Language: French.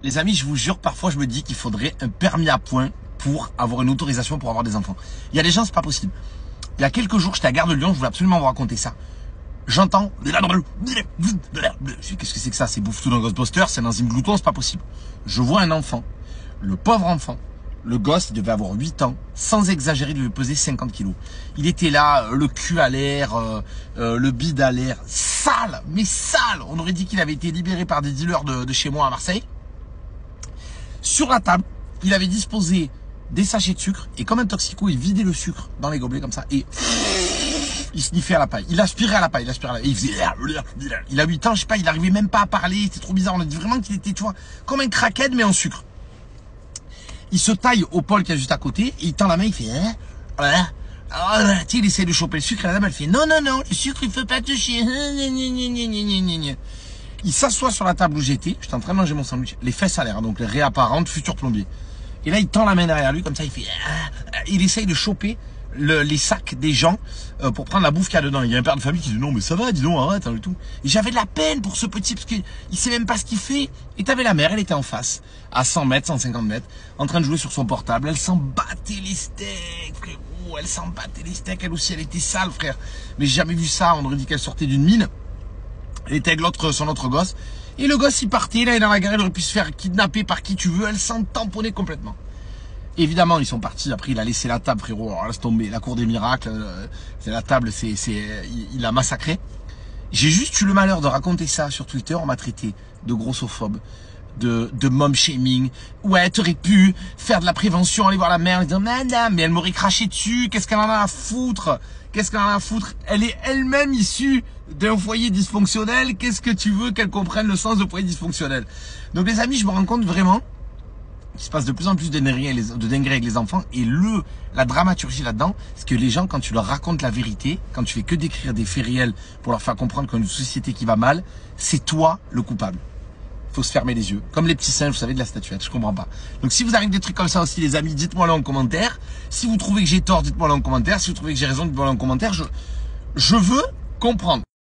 Les amis, je vous jure, parfois je me dis qu'il faudrait un permis à points pour avoir une autorisation pour avoir des enfants. Il y a des gens, c'est pas possible. Il y a quelques jours, j'étais à Gare de Lyon, je voulais absolument vous raconter ça. J'entends. Qu'est-ce que c'est que ça? C'est bouffe tout dans Ghostbusters, c'est un enzyme glouton, c'est pas possible. Je vois un enfant, le pauvre enfant, le gosse, il devait avoir 8 ans, sans exagérer, il devait peser 50 kilos. Il était là, le cul à l'air, le bide à l'air, sale, mais sale. On aurait dit qu'il avait été libéré par des dealers de chez moi à Marseille. Sur la table, il avait disposé des sachets de sucre et comme un toxico, il vidait le sucre dans les gobelets comme ça et il sniffait à la paille. Il aspirait à la paille, et il faisait... Il a 8 ans, je sais pas, il arrivait même pas à parler, c'était trop bizarre. On a dit vraiment qu'il était, tu vois, comme un crackhead mais en sucre. Il se taille au pôle qui est juste à côté et il tend la main, il fait... Tu sais, il essaie de choper le sucre et la dame elle fait non, le sucre il faut pas toucher. Il s'assoit sur la table où j'étais en train de manger mon sandwich, les fesses à l'air, donc les réapparentes, futur plombier. Et là, il tend la main derrière lui, comme ça, il fait... Il essaye de choper les sacs des gens pour prendre la bouffe qu'il y a dedans. Il y a un père de famille qui dit non, mais ça va, dis donc, arrête, hein, et tout. Et j'avais de la peine pour ce petit, parce qu'il sait même pas ce qu'il fait. Et t'avais la mère, elle était en face, à 100 mètres, 150 mètres, en train de jouer sur son portable. Elle s'en battait les steaks, frérot, elle s'en battait les steaks. Elle aussi, elle était sale, frère. Mais j'ai jamais vu ça, on aurait dit qu'elle sortait d'une mine. Elle était avec son autre gosse. Et le gosse, il partait, là, il est dans la gare, il aurait pu se faire kidnapper par qui tu veux. Elle s'en tamponnait complètement. Évidemment, ils sont partis. Après, il a laissé la table, frérot. Alors, laisse tomber. La cour des miracles, c'est la table, il a massacré. J'ai juste eu le malheur de raconter ça sur Twitter. On m'a traité de grossophobe, de mom shaming. Ouais, t'aurais pu faire de la prévention, aller voir la mère, en disant, madame, mais elle m'aurait craché dessus. Qu'est-ce qu'elle en a à foutre? Qu'est-ce qu'elle en a à foutre? Elle est elle-même issue d'un foyer dysfonctionnel. Qu'est-ce que tu veux qu'elle comprenne le sens de foyer dysfonctionnel? Donc, les amis, je me rends compte vraiment qu'il se passe de plus en plus de dingueries avec les enfants. Et la dramaturgie là-dedans, c'est que les gens, quand tu leur racontes la vérité, quand tu fais que décrire des faits réels pour leur faire comprendre qu'on a une société qui va mal, c'est toi le coupable. Faut se fermer les yeux. Comme les petits singes, vous savez, de la statuette. Je comprends pas. Donc, si vous arrivez des trucs comme ça aussi, les amis, dites-moi-le en commentaire. Si vous trouvez que j'ai tort, dites-moi-le en commentaire. Si vous trouvez que j'ai raison, dites-moi-le en commentaire. Je veux comprendre.